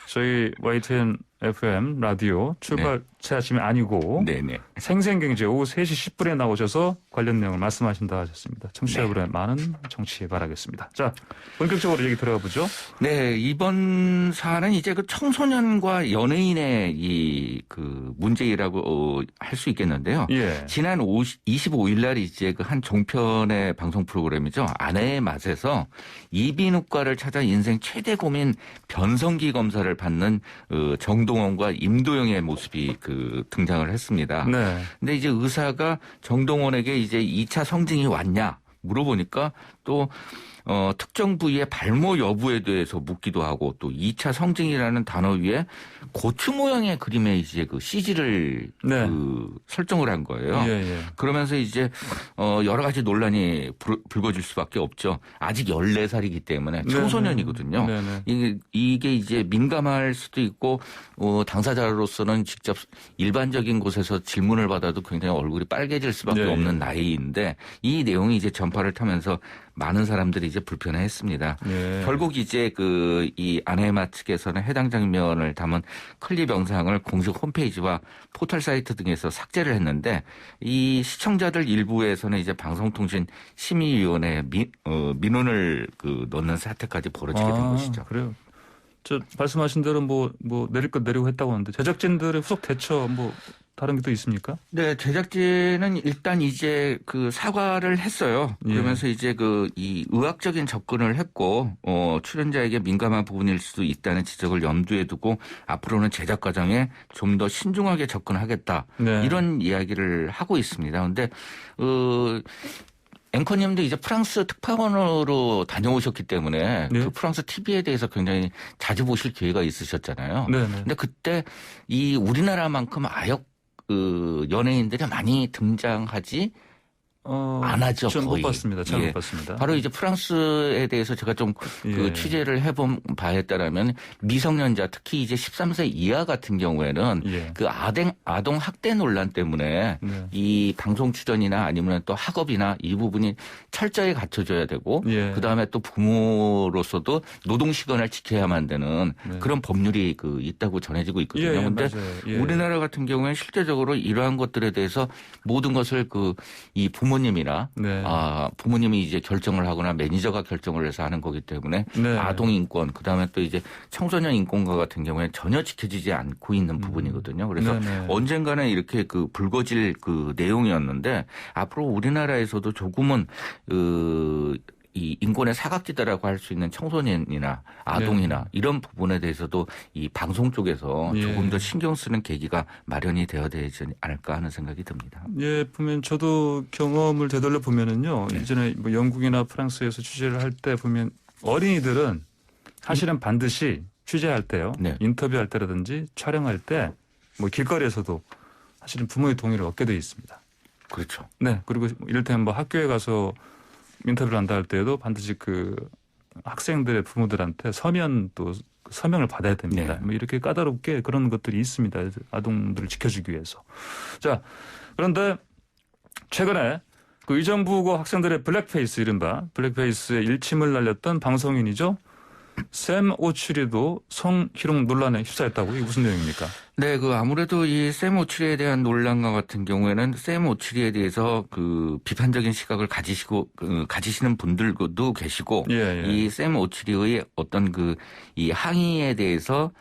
저희 YTN FM 라디오 출발 새 아침이 아니고 네네. 생생경제 오후 3시 10분에 나오셔서 관련 내용을 말씀하신다 하셨습니다. 청취자분의 많은 정치 바라겠습니다. 자, 본격적으로 얘기 들어가 보죠. 네, 이번 사안은 이제 그 청소년과 연예인의 이 그 문제라고 할 수 있겠는데요. 예. 지난 25일 날 이제 그 한 종편의 방송 프로그램이죠. 아내의 맛에서 이비인후과를 찾아 인생 최대 고민 변성기 검사를 받는 정동원과 임도영의 모습이 그 등장을 했습니다. 네. 근데 이제 의사가 정동원에게 이제 2차 성징이 왔냐 물어보니까 또 특정 부위의 발모 여부에 대해서 묻기도 하고 또 2차 성징이라는 단어 위에 고추 모양의 그림에 이제 그 CG를 네. 그 설정을 한 거예요. 예, 예. 그러면서 이제 여러 가지 논란이 불거질 수밖에 없죠. 아직 14살이기 때문에 청소년이거든요. 네네. 이게 이제 민감할 수도 있고 당사자로서는 직접 일반적인 곳에서 질문을 받아도 굉장히 얼굴이 빨개질 수밖에 네. 없는 나이인데 이 내용이 이제 전파를 타면서 많은 사람들이 이제 불편해했습니다. 예. 결국 이제 이 아내마 측에서는 해당 장면을 담은 클립 영상을 공식 홈페이지와 포털 사이트 등에서 삭제를 했는데 이 시청자들 일부에서는 이제 방송통신 심의위원회에 민원을 넣는 사태까지 벌어지게 된 것이죠. 그래요. 저 말씀하신 대로 뭐 내릴 것 내리고 했다고 하는데 제작진들의 후속 대처 뭐 다른 게 또 있습니까? 네, 제작진은 일단 이제 그 사과를 했어요. 그러면서 이제 이 의학적인 접근을 했고, 출연자에게 민감한 부분일 수도 있다는 지적을 염두에 두고 앞으로는 제작 과정에 좀 더 신중하게 접근하겠다. 네. 이런 이야기를 하고 있습니다. 그런데 앵커님도 이제 프랑스 특파원으로 다녀오셨기 때문에 네. 그 프랑스 TV에 대해서 굉장히 자주 보실 기회가 있으셨잖아요. 네네. 근데 그때 이 우리나라만큼 아역 연예인들이 많이 등장하지 안 하죠. 전 거의. 못 봤습니다. 잘 못 예. 봤습니다. 바로 이제 프랑스에 대해서 제가 좀 예. 취재를 해본 바에 따르면 미성년자 특히 이제 13세 이하 같은 경우에는 예. 그 아동 학대 논란 때문에 네. 이 방송 출연이나 아니면 또 학업이나 이 부분이 철저히 갖춰져야 되고 예. 그다음에 또 부모로서도 노동 시간을 지켜야만 되는 네. 그런 법률이 있다고 전해지고 있거든요. 예, 그런데 맞아요. 예. 우리나라 같은 경우에는 실제적으로 이러한 것들에 대해서 모든 것을 이 부모님이나 네. 부모님이 이제 결정을 하거나 매니저가 결정을 해서 하는 거기 때문에 네. 아동 인권 그다음에 또 이제 청소년 인권과 같은 경우에 전혀 지켜지지 않고 있는 부분이거든요. 그래서 네네. 언젠가는 이렇게 불거질 내용이었는데 앞으로 우리나라에서도 조금은 이 인권의 사각지대라고 할 수 있는 청소년이나 아동이나 이런 부분에 대해서도 이 방송 쪽에서 예. 조금 더 신경 쓰는 계기가 마련이 되어야 되지 않을까 하는 생각이 듭니다. 예, 보면 저도 경험을 되돌려 보면은요. 이전에 뭐 영국이나 프랑스에서 취재를 할 때 보면 어린이들은 사실은 반드시 취재할 때요. 네. 인터뷰할 때라든지 촬영할 때 뭐 길거리에서도 사실은 부모의 동의를 얻게 돼 있습니다. 그렇죠. 네. 그리고 이를테면 뭐 학교에 가서 인터뷰를 한다 할 때에도 반드시 그 학생들의 부모들한테 서명을 받아야 됩니다. 네. 뭐 이렇게 까다롭게 그런 것들이 있습니다. 아동들을 지켜주기 위해서. 자, 그런데 최근에 그 의정부고 학생들의 블랙페이스 이른바 블랙페이스의 일침을 날렸던 방송인이죠. 샘 오츄리도 성희롱 논란에 휩싸였다고. 이게 무슨 내용입니까? 네, 아무래도 이 샘 오츄리에 대한 논란과 같은 경우에는 샘 오츄리에 대해서 비판적인 시각을 가지시는 분들도 계시고, 예, 예. 이 샘 오츄리의 어떤 이 항의에 대해서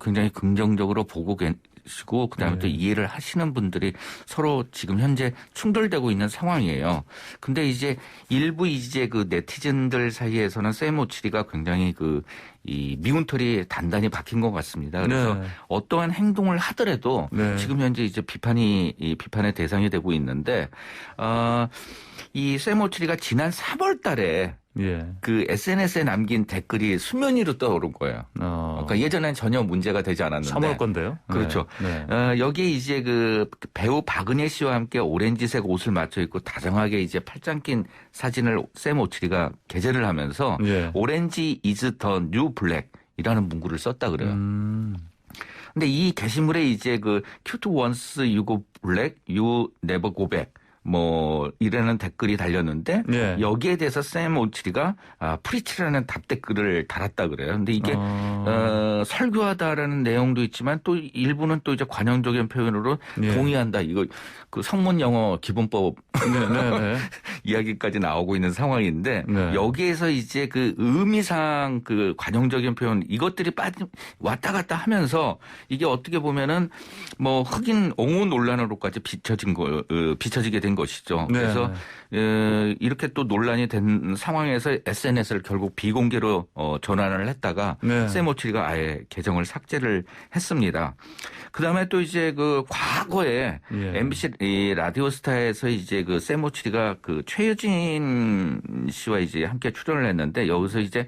굉장히 긍정적으로 보고 계시고, 그다음에 또 이해를 하시는 분들이 서로 지금 현재 충돌되고 있는 상황이에요. 근데 이제 일부 이제 네티즌들 사이에서는 샘 오츄리가 굉장히 이 미운털이 단단히 박힌 것 같습니다. 그래서 네. 어떠한 행동을 하더라도 네. 지금 현재 이제 비판의 대상이 되고 있는데, 이 샘 오츄리가 지난 3월 달에 예. SNS에 남긴 댓글이 수면 위로 떠오른 거예요. 그러니까 예전엔 전혀 문제가 되지 않았는데. 3월 건데요. 그렇죠. 네. 여기에 이제 배우 박은혜 씨와 함께 오렌지색 옷을 맞춰 입고 다정하게 이제 팔짱 낀 사진을 샘 오츄리가 게재를 하면서 예. 오렌지 is the new black이라는 문구를 썼다 그래요. 근데 이 게시물에 이제 cute once you go black, you never go back. 뭐 이라는 댓글이 달렸는데 예. 여기에 대해서 샘 오치리가 프리치라는 답 댓글을 달았다 그래요. 근데 이게 설교하다라는 내용도 있지만 또 일부는 또 이제 관용적인 표현으로 예. 동의한다. 이거 그 성문 영어 기본법 네. 이야기까지 나오고 있는 상황인데 네. 여기에서 이제 그 의미상 그 관용적인 표현 이것들이 왔다 갔다 하면서 이게 어떻게 보면은 뭐 흑인 옹호 논란으로까지 비춰지게 된 것이죠. 네. 그래서 이렇게 또 논란이 된 상황에서 SNS를 결국 비공개로 전환을 했다가 네. 샘 오치리가 아예 계정을 삭제를 했습니다. 그다음에 또 이제 그 과거에 예. MBC 이 라디오스타에서 이제 그 샘 오치리가 그 최유진 씨와 이제 함께 출연을 했는데 여기서 이제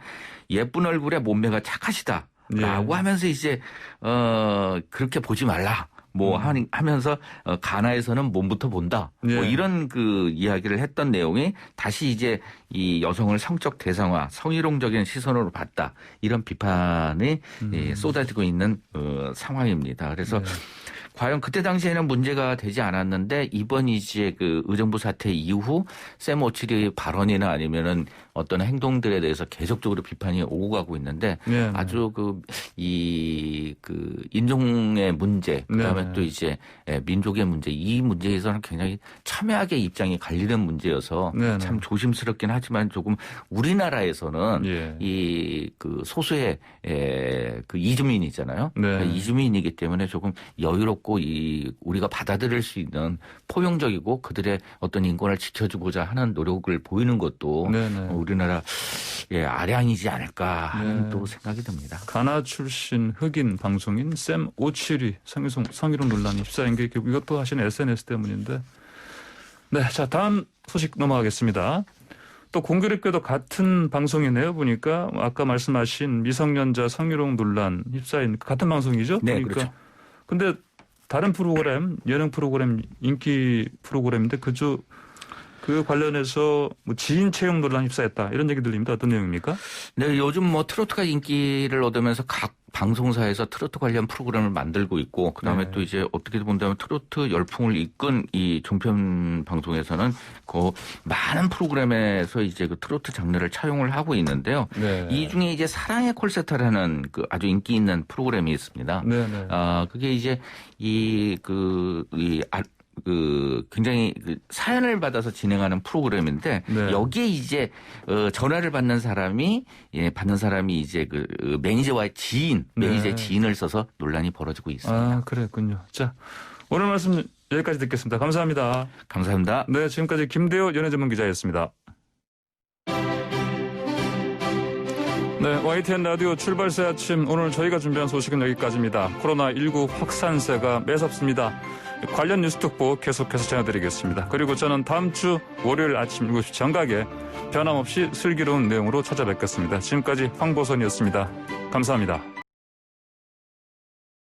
예쁜 얼굴에 몸매가 착하시다라고 예. 하면서 이제 그렇게 보지 말라. 뭐 하면서 가나에서는 몸부터 본다. 뭐 예. 이런 그 이야기를 했던 내용이 다시 이제 이 여성을 성적 대상화, 성희롱적인 시선으로 봤다. 이런 비판이 쏟아지고 있는 상황입니다. 그래서 과연 그때 당시에는 문제가 되지 않았는데 이번 이제 그 의정부 사태 이후 샘 오치리 발언이나 아니면은 어떤 행동들에 대해서 계속적으로 비판이 오고 가고 있는데 네. 아주 그 인종의 문제 그다음에 네. 또 이제 민족의 문제 이 문제에서는 굉장히 첨예하게 입장이 갈리는 문제여서 네. 참 조심스럽긴 하지만 조금 우리나라에서는 예. 이 그 소수의 그 이주민이잖아요. 네. 그러니까 이주민이기 때문에 조금 여유롭고 우리가 받아들일 수 있는 포용적이고 그들의 어떤 인권을 지켜주고자 하는 노력을 보이는 것도 네네. 우리나라 아량이지 않을까 하는 네. 또 생각이 듭니다. 가나 출신 흑인 방송인 샘 오치리 성희롱 논란이 휩싸인 게 이것도 하시는 SNS 때문인데. 네, 자 다음 소식 넘어가겠습니다. 또 공교롭게도 같은 방송이네요. 보니까 아까 말씀하신 미성년자 성희롱 논란 휩싸인 같은 방송이죠. 네, 보니까. 그렇죠. 근데 다른 프로그램, 예능 프로그램, 인기 프로그램인데 그 관련해서 뭐 지인 채용 논란 휩싸였다 이런 얘기 들립니다. 어떤 내용입니까? 네, 요즘 뭐 트로트가 인기를 얻으면서 각 방송사에서 트로트 관련 프로그램을 만들고 있고 그다음에 네. 또 이제 어떻게 본다면 트로트 열풍을 이끈 이 종편 방송에서는 그 많은 프로그램에서 이제 그 트로트 장르를 차용을 하고 있는데요. 네. 이 중에 이제 사랑의 콜세타라는 그 아주 인기 있는 프로그램이 있습니다. 네네. 그게 이제 굉장히 사연을 받아서 진행하는 프로그램인데 네. 여기에 이제 전화를 받는 사람이 이제 그 매니저와의 매니저의 네. 지인을 써서 논란이 벌어지고 있습니다. 아, 그랬군요. 자, 오늘 말씀 여기까지 듣겠습니다. 감사합니다. 감사합니다. 네, 지금까지 김대호 연예전문기자였습니다. 네, YTN 라디오 출발새 아침 오늘 저희가 준비한 소식은 여기까지입니다. 코로나19 확산세가 매섭습니다. 관련 뉴스 특보 계속해서 전해드리겠습니다. 그리고 저는 다음 주 월요일 아침 7시 정각에 변함없이 슬기로운 내용으로 찾아뵙겠습니다. 지금까지 황보선이었습니다. 감사합니다.